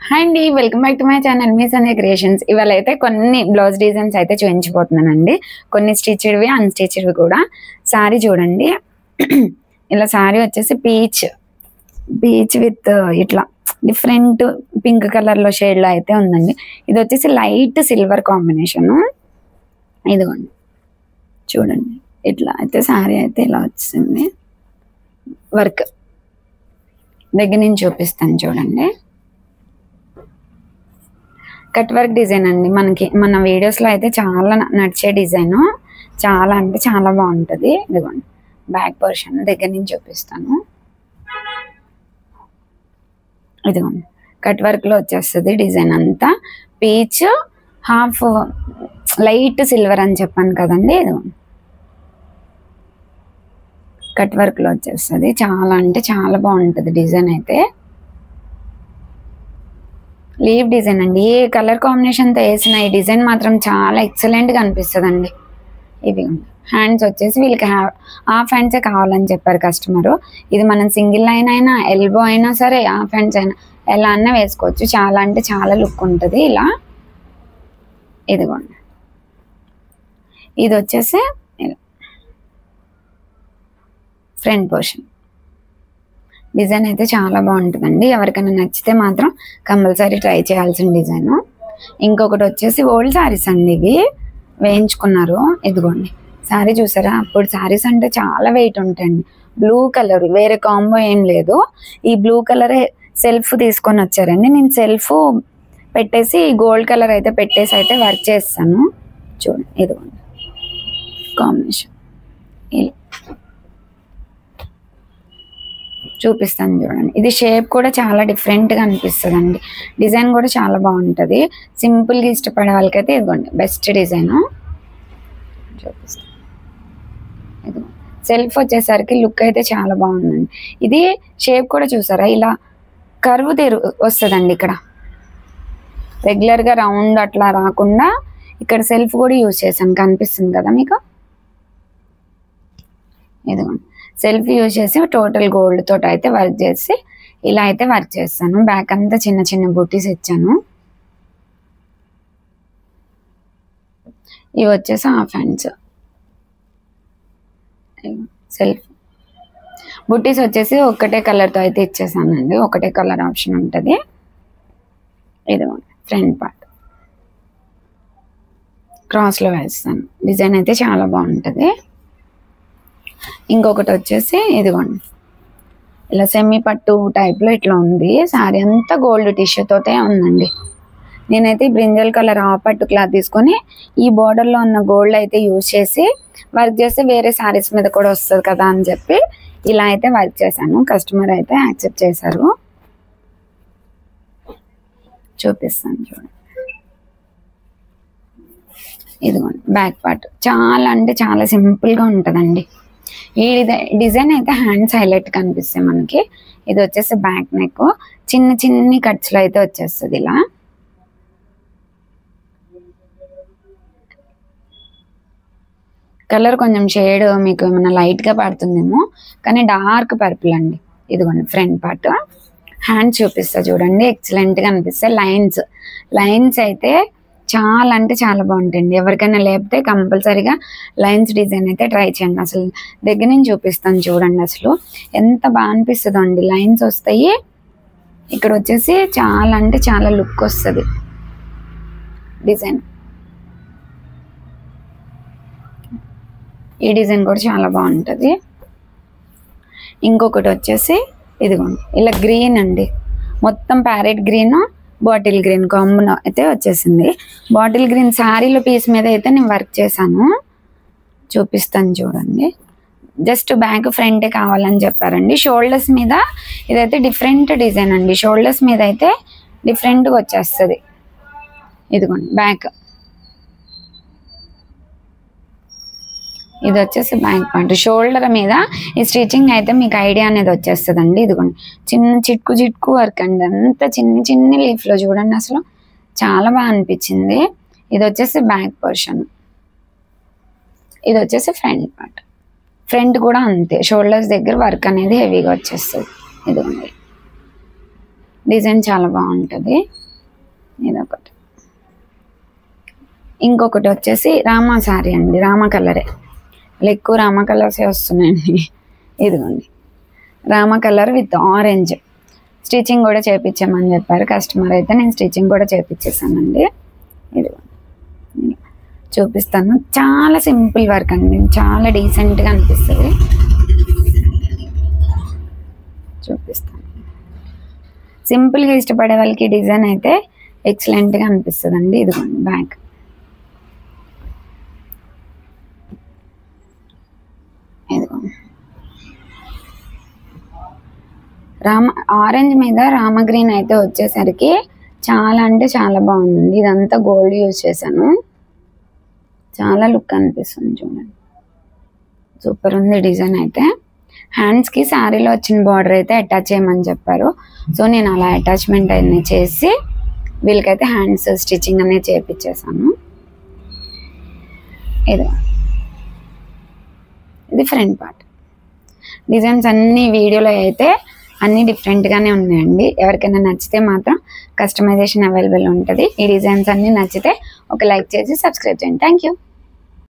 Hi అండి, welcome back to my channel me Sandhya creations. ఇవాళ అయితే కొన్ని బ్లౌజ్ డిజైన్స్ అయితే చూపించబోతున్నానండి. కొన్ని స్టిచ్డ్వి, అన్స్టిచ్డ్వి కూడా. సారీ చూడండి, ఇలా సారీ వచ్చేసి పీచ్ విత్ ఇట్లా డిఫరెంట్ పింక్ కలర్లో షేడ్లో అయితే ఉందండి. ఇది వచ్చేసి లైట్ సిల్వర్ కాంబినేషను. ఇదిగోండి చూడండి, ఇట్లా అయితే సారీ అయితే ఇలా వచ్చింది. వర్క్ దగ్గర నుంచి చూపిస్తాను చూడండి. కట్ వర్క్ డిజైన్ అండి. మన వీడియోస్లో అయితే చాలా నడిచే డిజైను, చాలా అంటే చాలా బాగుంటుంది. ఇదిగోండి బ్యాక్ పోర్షన్ దగ్గర నుంచి చూపిస్తాను. ఇదిగోండి కట్ వర్క్లో వచ్చేస్తుంది డిజైన్ అంతా. పీచ్ హాఫ్ లైట్ సిల్వర్ అని చెప్పాను కదండి. ఇదిగోండి కట్ వర్క్లో వచ్చేస్తుంది. చాలా అంటే చాలా బాగుంటుంది డిజైన్ అయితే. లీవ్ డిజైన్ అండి. ఏ కలర్ కాంబినేషన్తో వేసిన ఈ డిజైన్ మాత్రం చాలా ఎక్సలెంట్గా అనిపిస్తుంది అండి. ఇవి హ్యాండ్స్ వచ్చేసి వీళ్ళకి హాఫ్ హ్యాండ్సే కావాలని చెప్పారు కస్టమరు. ఇది మనం సింగిల్ లైన్ అయినా, ఎల్బో అయినా సరే, హాఫ్ హ్యాండ్స్ అయినా ఎలా అన్నా వేసుకోవచ్చు. చాలా అంటే చాలా లుక్ ఉంటుంది ఇలా. ఇదిగోండి ఇది వచ్చేసి ఫ్రంట్ పోర్షన్. డిజైన్ అయితే చాలా బాగుంటుందండి. ఎవరికైనా నచ్చితే మాత్రం కంపల్సరీ ట్రై చేయాల్సిన డిజైను. ఇంకొకటి వచ్చేసి ఓల్డ్ శారీస్ అండి, ఇవి వేయించుకున్నారు. ఇదిగోండి శారీ చూసారా, అప్పుడు శారీస్ అంటే చాలా వెయిట్ ఉంటాయండి. బ్లూ కలర్, వేరే కాంబో ఏం లేదు. ఈ బ్లూ కలరే సెల్ఫ్ తీసుకొని వచ్చారండి. నేను సెల్ఫ్ పెట్టేసి గోల్డ్ కలర్ అయితే పెట్టేసి అయితే వర్క్ చేస్తాను. చూడండి ఇదిగోండి కాంబినేషన్ ఇలా చూపిస్తాను చూడండి. ఇది షేప్ కూడా చాలా డిఫరెంట్గా అనిపిస్తుంది అండి. డిజైన్ కూడా చాలా బాగుంటుంది. సింపుల్గా ఇష్టపడే వాళ్ళకైతే ఇదిగోండి బెస్ట్ డిజైను చూపిస్తాను. ఇది సెల్ఫ్ వచ్చేసరికి లుక్ అయితే చాలా బాగుందండి. ఇది షేప్ కూడా చూసారా, ఇలా కర్వ్ వస్తుందండి. ఇక్కడ రెగ్యులర్గా రౌండ్ అట్లా రాకుండా ఇక్కడ సెల్ఫ్ కూడా యూజ్ చేశాను, కనిపిస్తుంది కదా మీకు. ఇదిగోండి సెల్ఫ్ యూజ్ చేసి టోటల్ గోల్డ్ తోటి అయితే వర్క్ చేసి ఇలా అయితే వర్క్ చేస్తాను. బ్యాక్ అంతా చిన్న చిన్న బూటీస్ ఇచ్చాను. ఇవి వచ్చేసి హాఫ్ హ్యాండ్స్. సెల్ఫ్ బూటీస్ వచ్చేసి ఒకటే కలర్తో అయితే ఇచ్చేసానండి. ఒకటే కలర్ ఆప్షన్ ఉంటుంది. ఇదిగోండి ఫ్రంట్ పార్ట్ క్రాస్లో వేస్తాను. డిజైన్ అయితే చాలా బాగుంటుంది. ఇంకొకటి వచ్చేసి ఇదిగోండి ఇలా సెమీ పట్టు టైప్లో ఇట్లా ఉంది. శారీ అంతా గోల్డ్ టిష్యూతోటే ఉందండి. నేనైతే బ్రింజల్ కలర్ ఆ పట్టు క్లాత్ తీసుకొని ఈ బోర్డర్లో ఉన్న గోల్డ్ అయితే యూజ్ చేసి వర్క్ చేస్తే వేరే శారీస్ మీద కూడా వస్తుంది కదా అని చెప్పి ఇలా అయితే వర్క్ చేశాను. కస్టమర్ అయితే యాక్సెప్ట్ చేశారు. చూపిస్తాను చూడండి. ఇదిగోండి బ్యాక్ పార్ట్ చాలా అంటే చాలా సింపుల్గా ఉంటుందండి. ఈ డిజైన్ అయితే హ్యాండ్స్ హైలైట్ కనిపిస్తాయి మనకి. ఇది వచ్చేసి బ్యాక్ నెక్, చిన్న చిన్ని కట్స్లో అయితే వచ్చేస్తుంది ఇలా. కలర్ కొంచెం షేడ్ మీకు ఏమైనా లైట్గా పడుతుందేమో, కానీ డార్క్ పర్పుల్ అండి. ఇదిగోండి ఫ్రంట్ పార్ట్. హ్యాండ్స్ చూపిస్తా చూడండి, ఎక్సలెంట్గా అనిపిస్తాయి. లైన్స్ అయితే చాలా అంటే చాలా బాగుంటాయండి. ఎవరికైనా లేకపోతే కంపల్సరీగా లైన్స్ డిజైన్ అయితే ట్రై చేయండి. అసలు దగ్గర నుంచి చూపిస్తాను చూడండి, అసలు ఎంత బాగా అనిపిస్తుందో అండి. లైన్స్ వస్తాయి, ఇక్కడ వచ్చేసి చాలా అంటే చాలా లుక్ వస్తుంది డిజైన్. ఈ డిజైన్ కూడా చాలా బాగుంటుంది. ఇంకొకటి వచ్చేసి ఇదిగోండి ఇలా గ్రీన్ అండి, మొత్తం parrot green bottle green combo అయితే వచ్చేసింది. బాటిల్ గ్రీన్ శారీలో పీస్ మీద అయితే నేను వర్క్ చేశాను. చూపిస్తాను చూడండి. జస్ట్ బ్యాక్ ఫ్రంటే కావాలని చెప్పారండి. షోల్డర్స్ మీద ఇదైతే డిఫరెంట్ డిజైన్ అండి. షోల్డర్స్ మీద అయితే డిఫరెంట్గా వచ్చేస్తుంది. ఇదిగోండి బ్యాక్, ఇది వచ్చేసి బ్యాక్ పార్ట్. షోల్డర్ మీద ఈ స్టిచ్చింగ్ అయితే మీకు ఐడియా అనేది వచ్చేస్తుంది అండి. ఇదిగోండి చిన్న చిట్కు వర్క్ అండి, అంత చిన్ని లీఫ్లో చూడండి, అసలు చాలా బాగా అనిపించింది. ఇది వచ్చేసి బ్యాక్ పోర్షన్, ఇది వచ్చేసి ఫ్రంట్ పార్ట్. ఫ్రంట్ కూడా అంతే, షోల్డర్స్ దగ్గర వర్క్ అనేది హెవీగా వచ్చేస్తుంది. ఇదిగోండి డిజైన్ చాలా బాగుంటుంది. ఇదొకటి. ఇంకొకటి వచ్చేసి రామా శారీ అండి, రామా కలరే, ఎక్కువ రామా కలర్సే వస్తున్నాయండి. ఇదిగోండి Rama colour with orange. Stitching కూడా చేయించామని చెప్పారు కస్టమర్, అయితే నేను స్టిచ్చింగ్ కూడా చేయించేసానండి. ఇదిగోండి చూపిస్తాను. చాలా సింపుల్ వర్క్ అండి, చాలా డీసెంట్గా అనిపిస్తుంది. చూపిస్తాను. సింపుల్గా ఇష్టపడే వాళ్ళకి డిజైన్ అయితే ఎక్సలెంట్గా అనిపిస్తుంది అండి. ఇదిగోండి బ్యాక్. ఇదిగోండి ఆరెంజ్ మీద రామ గ్రీన్ అయితే వచ్చేసరికి చాలా అంటే చాలా బాగుందండి. ఇదంతా గోల్డ్ యూజ్ చేశాను, చాలా లుక్ అనిపిస్తుంది. చూడండి సూపర్ ఉంది డిజైన్ అయితే. హ్యాండ్స్కి శారీలో వచ్చిన బార్డర్ అయితే అటాచ్ చేయమని చెప్పారు. సో నేను అలా అటాచ్మెంట్ అన్నీ చేసి వీళ్ళకైతే హ్యాండ్స్ స్టిచ్చింగ్ అనేది చేయించేసాను. ఇది ఫ్రంట్ పార్ట్. డిజైన్స్ అన్ని వీడియోలో అయితే అన్నీ డిఫరెంట్గానే ఉన్నాయండి. ఎవరికైనా నచ్చితే మాత్రం కస్టమైజేషన్ అవైలబుల్ ఉంటుంది. ఈ డిజైన్స్ అన్నీ నచ్చితే ఒక లైక్ చేసి సబ్స్క్రైబ్ చేయండి. Thank you.